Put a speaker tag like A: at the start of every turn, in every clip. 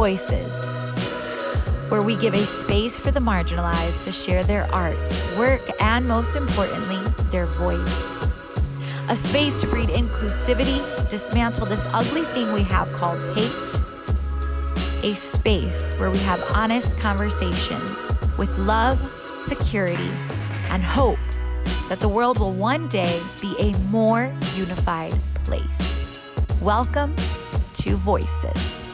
A: Voices, where we give a space for the marginalized to share their art, work, and most importantly, their voice. A space to breed inclusivity, dismantle this ugly thing we have called hate. A space where we have honest conversations with love, security, and hope that the world will one day be a more unified place. Welcome to Voices.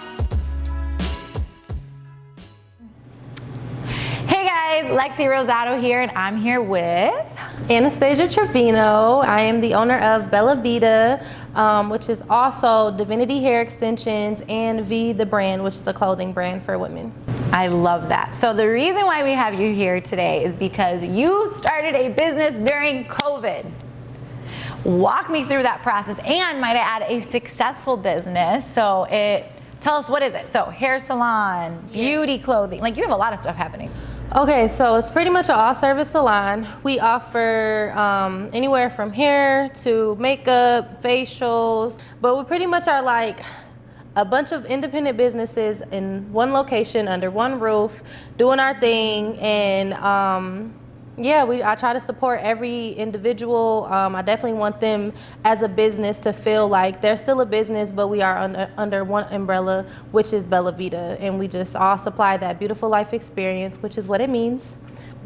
A: Hey guys, Lexirosa.poet here, and I'm here with
B: Annastasha Trevino. I am the owner of Vida, which is also Divinity Hair Extensions, and Vida brand, which is a clothing brand for women.
A: I love that. So the reason why we have you here today is because you started a business during COVID. Walk me through that process, and might I add, a successful business. So tell us, what is it? So hair salon, beauty clothing, like you have a lot of stuff happening.
B: Okay, so it's pretty much an all-service salon. We offer anywhere from hair to makeup, facials, but we pretty much are like a bunch of independent businesses in one location under one roof doing our thing. And I try to support every individual. I definitely want them as a business to feel like they're still a business, but we are under one umbrella, which is Vida. And we just all supply that beautiful life experience, which is what it means.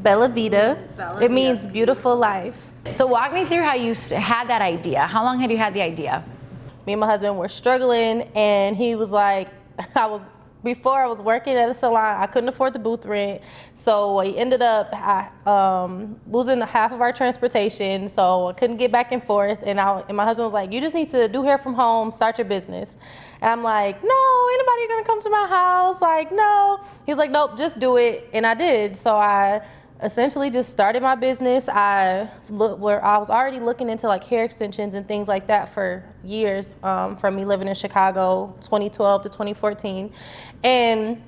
B: Vida. It means beautiful life.
A: So walk me through how you had that idea. How long had you had the idea?
B: Me and my husband were struggling, and he was like, before I was working at a salon, I couldn't afford the booth rent, so we ended up losing half of our transportation, so I couldn't get back and forth, and my husband was like, you just need to do hair from home, start your business. And I'm like, no, ain't nobody gonna come to my house, like, no. He's like, nope, just do it, and I did. So I essentially just started my business. I was already looking into like hair extensions and things like that for years, from me living in Chicago, 2012 to 2014. And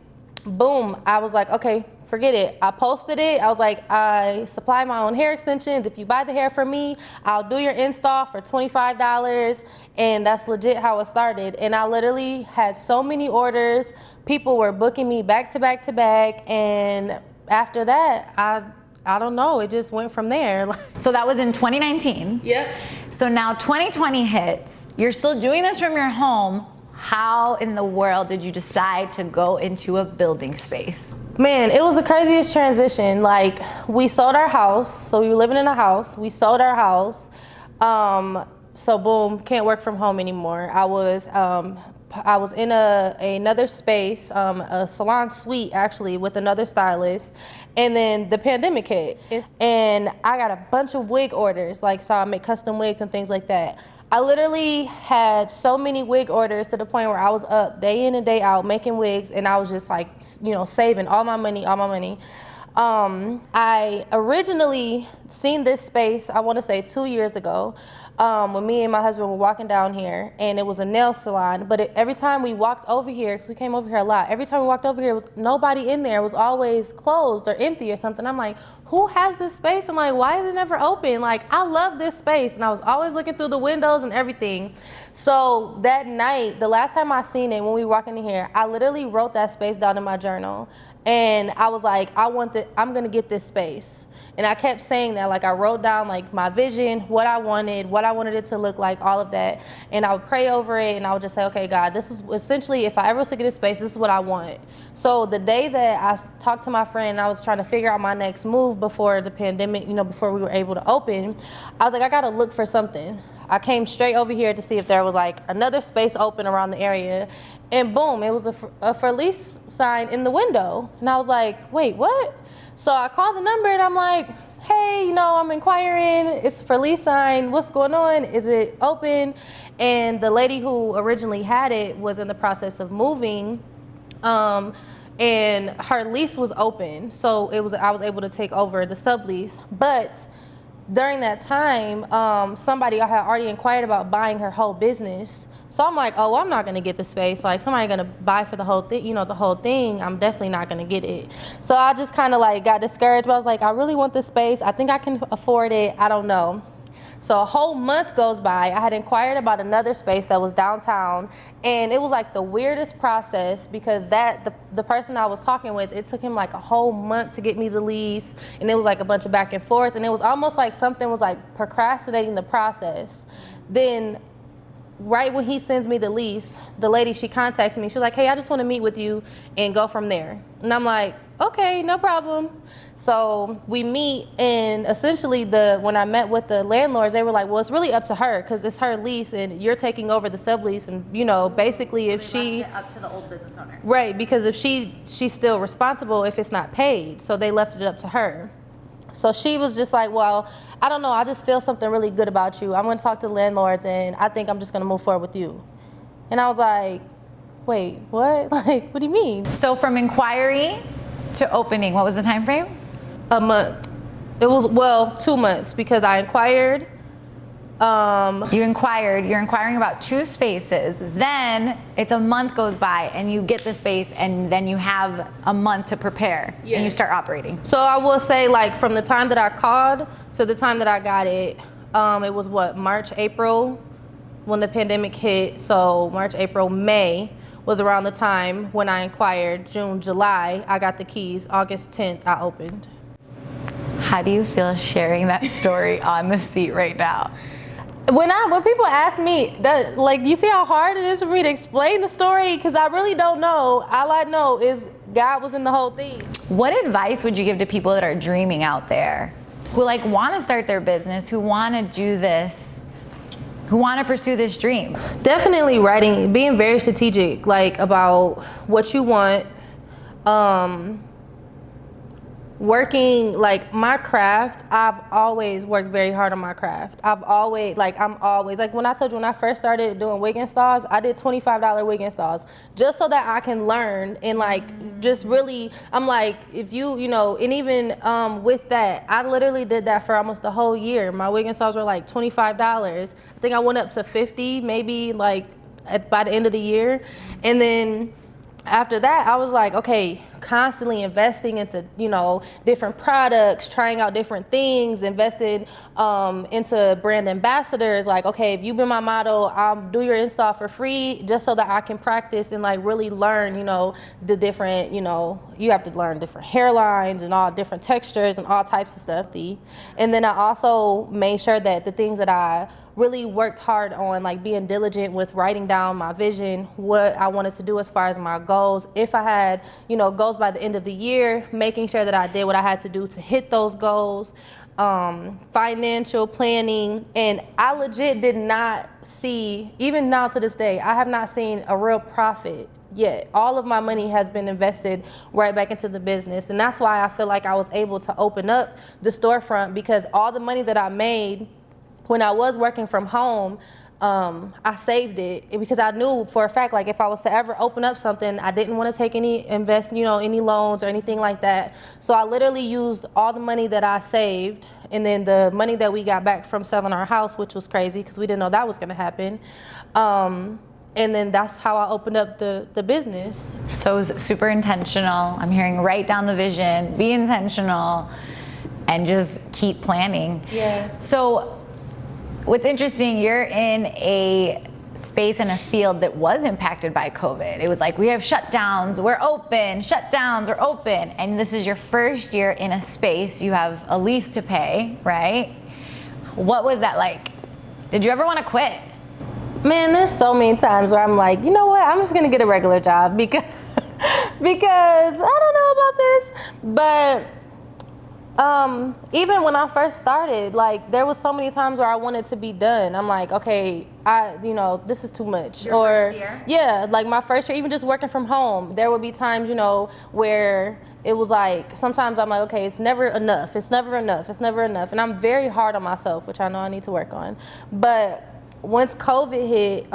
B: boom, I was like, okay, forget it. I posted it. I was like, I supply my own hair extensions. If you buy the hair from me, I'll do your install for $25. And that's legit how it started. And I literally had so many orders. People were booking me back to back to back. And after that, I don't know, it just went from there.
A: So that was in 2019.
B: Yep.
A: So now 2020 hits. You're still doing this from your home. How in the world did you decide to go into a building space?
B: Man, it was the craziest transition. Like, we sold our house. So we were living in a house. We sold our house. So boom, can't work from home anymore. I was in another space, a salon suite actually, with another stylist, and then the pandemic hit, and I got a bunch of wig orders, so I make custom wigs and things like that. I literally had so many wig orders to the point where I was up day in and day out making wigs, and I was just like, saving all my money. I originally seen this space, I want to say 2 years ago, when me and my husband were walking down here, and it was a nail salon. But every time we walked over here, because we came over here a lot, every time we walked over here, was nobody in there. It was always closed or empty or something. I'm like, who has this space? I'm like, why is it never open? Like, I love this space. And I was always looking through the windows and everything. So that night, the last time I seen it, when we walked in here, I literally wrote that space down in my journal. And I was like, I'm gonna get this space. And I kept saying that, I wrote down my vision, what I wanted it to look like, all of that. And I would pray over it, and I would just say, okay, God, this is essentially, if I ever was to get a space, this is what I want. So the day that I talked to my friend, and I was trying to figure out my next move before the pandemic, before we were able to open, I was like, I gotta look for something. I came straight over here to see if there was another space open around the area. And boom, it was a for lease sign in the window. And I was like, wait, what? So I called the number, and I'm like, hey, I'm inquiring. It's a for lease sign. What's going on? Is it open? And the lady who originally had it was in the process of moving, and her lease was open. So I was able to take over the sublease. But during that time, somebody had already inquired about buying her whole business. So I'm like, oh, I'm not gonna get the space. Somebody gonna buy for the whole thing, the whole thing. I'm definitely not gonna get it. So I just kind of got discouraged. But I was like, I really want this space. I think I can afford it. I don't know. So a whole month goes by. I had inquired about another space that was downtown, and it was like the weirdest process because the person I was talking with, it took him like a whole month to get me the lease, and it was like a bunch of back and forth, and it was almost like something was like procrastinating the process. Then right when he sends me the lease, the lady, she contacts me. She's like, hey, I just want to meet with you and go from there. And I'm like, okay, no problem. So we meet, and essentially when I met with the landlords, they were like, well, it's really up to her because it's her lease and you're taking over the sublease, and basically if she
A: left it up to the old business owner.
B: Right, because if she's still responsible if it's not paid. So they left it up to her. So she was just like, well, I don't know, I just feel something really good about you. I'm going to talk to the landlords, and I think I'm just going to move forward with you. And I was like, wait, what? Like, what do you mean?
A: So from inquiry to opening, what was the time frame?
B: A month. It was, 2 months because I inquired.
A: You're inquiring about 2 spaces. Then it's a month goes by and you get the space, and then you have a month to prepare. Yes. And you start operating.
B: So I will say, like, from the time that I called to the time that I got it, it was March, April when the pandemic hit. So March, April, May was around the time when I inquired. June, July, I got the keys. August 10th, I opened.
A: How do you feel sharing that story on the seat right now?
B: When people ask me that, like, you see how hard it is for me to explain the story, because I really don't know. All I know is God was in the whole thing.
A: What advice would you give to people that are dreaming out there, who want to start their business, who want to do this, who want to pursue this dream?
B: Definitely writing, being very strategic, about what you want. Working my craft, I've always worked very hard on my craft. I'm always when I told you, when I first started doing wig installs, I did $25 wig installs just so that I can learn and just really, I'm like, if and even with that, I literally did that for almost the whole year. My wig installs were $25. I think I went up to 50 maybe by the end of the year. And then after that, I was like, okay, constantly investing into, different products, trying out different things, invested into brand ambassadors. Like, okay, if you've been my model, I'll do your install for free just so that I can practice and really learn, the different, you have to learn different hairlines and all different textures and all types of stuff. And then I also made sure that the things that I really worked hard on, being diligent with writing down my vision, what I wanted to do as far as my goals. If I had, goals by the end of the year, making sure that I did what I had to do to hit those goals, financial planning. And I legit did not see, even now to this day, I have not seen a real profit yet. All of my money has been invested right back into the business. And that's why I feel like I was able to open up the storefront, because all the money that I made when I was working from home, I saved it because I knew for a fact, if I was to ever open up something, I didn't want to take any any loans or anything like that. So I literally used all the money that I saved, and then the money that we got back from selling our house, which was crazy because we didn't know that was going to happen. And then that's how I opened up the business.
A: So it was super intentional. I'm hearing write down the vision, be intentional, and just keep planning.
B: Yeah.
A: So what's interesting, you're in a space and a field that was impacted by COVID. It was we have shutdowns, we're open, shutdowns, we're open. And this is your first year in a space. You have a lease to pay, right? What was that like? Did you ever want to quit?
B: Man, there's so many times where I'm like, you know what? I'm just going to get a regular job because I don't know about this. But even when I first started, there was so many times where I wanted to be done. I'm like, okay, this is too much.
A: Your first year?
B: Yeah, my first year, even just working from home, there would be times, where it was sometimes I'm like, okay, it's never enough. It's never enough. It's never enough. And I'm very hard on myself, which I know I need to work on. But once COVID hit,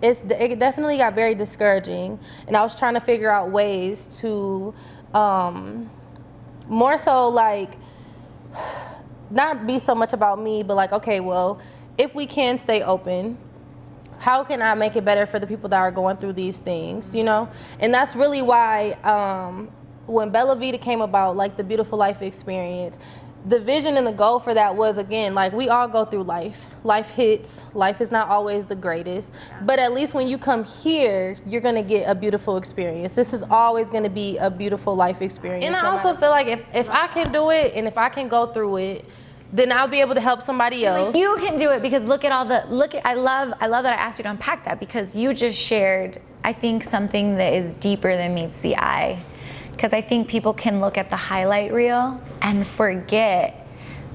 B: it definitely got very discouraging. And I was trying to figure out ways to, more so not be so much about me, but okay, well, if we can stay open, how can I make it better for the people that are going through these things, And that's really why when Vida came about, the Beautiful Life experience, the vision and the goal for that was, again, like, we all go through life. Life hits. Life is not always the greatest. But at least when you come here, you're going to get a beautiful experience. This is always going to be a beautiful life experience. And I also feel like if I can do it and if I can go through it, then I'll be able to help somebody else.
A: Like, you can do it because look at I love that I asked you to unpack that, because you just shared, I think, something that is deeper than meets the eye. Because I think people can look at the highlight reel and forget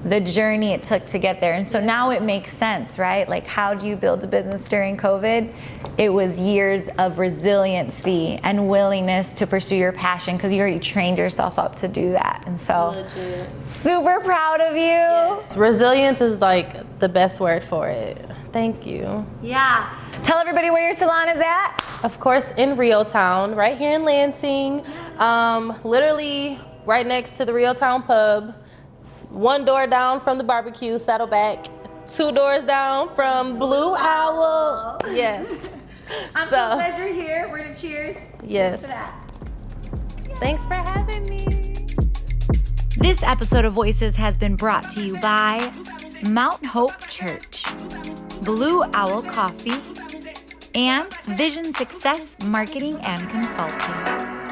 A: the journey it took to get there. And so now it makes sense, right? Like, how do you build a business during COVID? It was years of resiliency and willingness to pursue your passion, because you already trained yourself up to do that. And so,
B: legit.
A: Super proud of you.
B: Yes. Resilience is like the best word for it. Thank you.
A: Yeah. Tell everybody where your salon is at.
B: Of course, in Rio Town, right here in Lansing. Literally right next to the Rio Town pub. 1 door down from the barbecue, Saddleback. 2 doors down from Blue Owl. Yes.
A: I'm so glad you're here. We're gonna cheers.
B: Yes.
A: Cheers to that.
B: Thanks for having me.
A: This episode of Voices has been brought to you by Mount Hope Church, Blue Owl Coffee, and Vision Success Marketing and Consulting.